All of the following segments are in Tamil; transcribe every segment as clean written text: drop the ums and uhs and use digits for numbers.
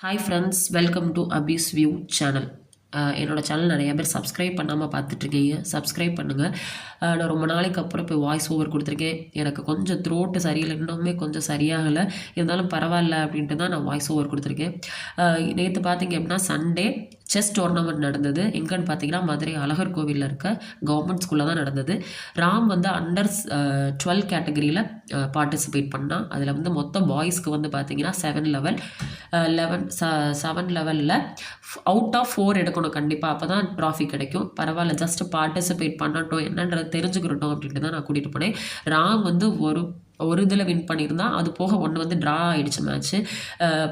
Hi friends, welcome to Abbe's view channel. என்னோட சேனல் நிறைய பேர் சப்ஸ்கிரைப் பண்ணாமல் பார்த்துட்ருக்கீங்க. சப்ஸ்கிரைப் பண்ணுங்கள். நான் ரொம்ப நாளைக்கு அப்புறம் இப்போ வாய்ஸ் ஓவர் கொடுத்துருக்கேன். எனக்கு கொஞ்சம் த்ரோட்டு சரியில்லை, இன்னுமே கொஞ்சம் சரியாகலை. இருந்தாலும் பரவாயில்ல அப்படின்ட்டு தான் நான் வாய்ஸ் ஓவர் கொடுத்துருக்கேன். நேற்று பார்த்தீங்க அப்படின்னா சண்டே செஸ் டோர்னமெண்ட் நடந்தது. எங்கன்னு பார்த்தீங்கன்னா மதுரை அழகர் கோவிலில் இருக்க கவர்மெண்ட் ஸ்கூலில் தான் நடந்தது. ராம் வந்து அண்டர் 12 கேட்டகரியில் பார்ட்டிசிபேட் பண்ணால் அதில் வந்து மொத்தம் பாய்ஸ்க்கு வந்து பார்த்தீங்கன்னா 7 லெவலில் அவுட் ஆஃப் 4 எடுக்கணும் கண்டிப்பாக. அப்போ தான் ட்ராஃபி கிடைக்கும். பரவாயில்ல, ஜஸ்ட் பார்ட்டிசிபேட் பண்ணட்டும், என்னன்றது தெரிஞ்சுக்கிட்டோம் அப்படின்ட்டு தான் நான் கூட்டிகிட்டு போனேன். ராம் வந்து ஒரு இதில் வின் பண்ணியிருந்தான். அது போக ஒன்று வந்து ட்ரா ஆகிடுச்சு மேட்ச்சு.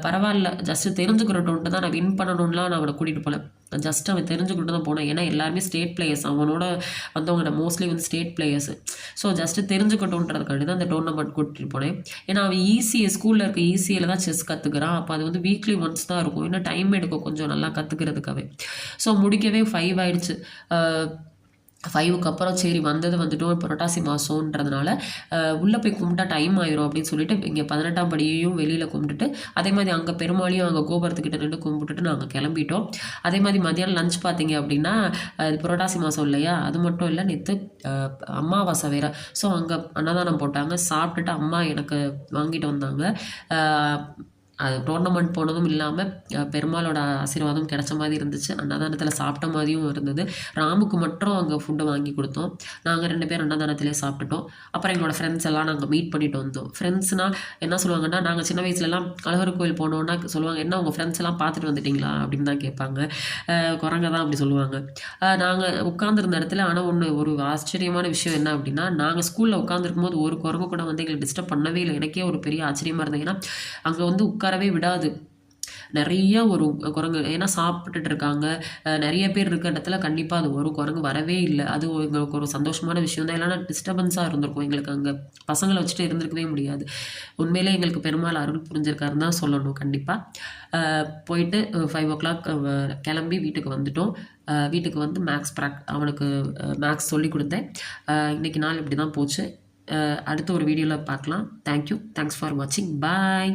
பரவாயில்ல, ஜஸ்ட்டு தெரிஞ்சுக்கிறட்டோன்ட்டு தான் நான் வின் பண்ணணும்லாம் நான் அவனை கூட்டிகிட்டு போகல. ஜஸ்ட் அவன் தெரிஞ்சுக்கிட்டு தான் போனேன். ஏன்னா எல்லாருமே ஸ்டேட் பிளேயர்ஸ், அவனோட வந்தவங்க மோஸ்ட்லி வந்து ஸ்டேட் பிளேயர்ஸ். ஸோ ஜஸ்ட்டு தெரிஞ்சுக்கட்டும்ன்றதுக்காண்டி தான் அந்த டோர்னமெண்ட் கூட்டிகிட்டு போனேன். ஏன்னா அவன் ஸ்கூலில் இருக்க ஈஸியில் தான் செஸ் கற்றுக்கிறான். அப்போ அது வந்து வீக்லி ஒன்ஸ் தான் இருக்கும். இன்னும் டைம் எடுக்கும் கொஞ்சம் நல்லா கற்றுக்கிறதுக்காகவே. ஸோ முடிக்கவே 5 ஆயிடுச்சு. 5க்கு அப்புறம் சரி வந்துட்டோம், புரட்டாசி மாதம்ன்றதுனால உள்ளே போய் கும்பிட்டா டைம் ஆயிரும் அப்படின்னு சொல்லிட்டு இங்கே 18ஆம் படியையும் வெளியில் கும்பிட்டுட்டு, அதே மாதிரி அங்கே பெருமாளையும் அங்கே கோபுரத்துக்கிட்ட நின்று கும்பிட்டுட்டு நாங்கள் கிளம்பிட்டோம். அதே மாதிரி மதியானம் லஞ்ச் பார்த்தீங்க அப்படின்னா புரட்டாசி மாதம் இல்லையா, அது மட்டும் இல்லை நேற்று அமாவாசை வேறு. ஸோ அங்கே அன்னதானம் போட்டாங்க. சாப்பிட்டுட்டு அம்மா எனக்கு வாங்கிட்டு வந்தாங்க. அது டோர்னமெண்ட் போனதும் இல்லாமல் பெருமாளோட ஆசீர்வாதம் கிடைச்ச மாதிரி இருந்துச்சு. அன்னதானத்தில் சாப்பிட்ட மாதிரியும் இருந்தது. ராமுக்கு மட்டும் அங்கே ஃபுட்டு வாங்கி கொடுத்தோம். நாங்கள் 2 பேர் அன்னதானத்திலே சாப்பிட்டுட்டோம். அப்புறம் எங்களோட ஃப்ரெண்ட்ஸ் எல்லாம் நாங்கள் மீட் பண்ணிட்டு வந்தோம். ஃப்ரெண்ட்ஸ்னால் என்ன சொல்லுவாங்கன்னா, நாங்கள் சின்ன வயசுலலாம் அழகர் கோயில் போனோன்னா சொல்லுவாங்க, என்ன உங்கள் ஃப்ரெண்ட்ஸ் எல்லாம் பார்த்துட்டு வந்துட்டிங்களா அப்படின்னு தான் கேட்பாங்க. குரங்க தான் அப்படி சொல்லுவாங்க. நாங்கள் உட்காந்துருந்த இடத்துல ஆனால் ஒரு ஆச்சரியமான விஷயம் என்ன அப்படின்னா, நாங்கள் ஸ்கூலில் உட்காந்துருக்கும் போது ஒரு குரங்கு கூட வந்து எங்களை டிஸ்டர்ப் பண்ணவே இல்லை. எனக்கே ஒரு பெரிய ஆச்சரியமாக இருந்தது. ஏன்னா அங்கே வந்து உட்காரவே விடாது. நிறைய ஒரு குரங்கு, ஏன்னா சாப்பிட்டுட்டு இருக்காங்க, நிறைய பேர் இருக்க இடத்துல கண்டிப்பாக அது ஒரு குரங்கு வரவே இல்லை. அது எங்களுக்கு ஒரு சந்தோஷமான விஷயம் தான். இல்லைன்னா டிஸ்டர்பன்ஸாக இருந்திருக்கும் எங்களுக்கு. அங்கே பசங்களை வச்சுட்டு இருந்திருக்கவே முடியாது. உண்மையிலே எங்களுக்கு பெருமாள் அருள் புரிஞ்சிருக்காருன்னு தான் சொல்லணும். கண்டிப்பாக போயிட்டு 5 o'clock கிளம்பி வீட்டுக்கு வந்துட்டோம். வீட்டுக்கு வந்து அவனுக்கு மேக்ஸ் சொல்லி கொடுத்தேன். இன்றைக்கி நாள் இப்படி தான் போச்சு. அடுத்த ஒரு வீடியோவில் பார்க்கலாம். தேங்க்யூ. தேங்க்ஸ் ஃபார் வாட்சிங். பாய்.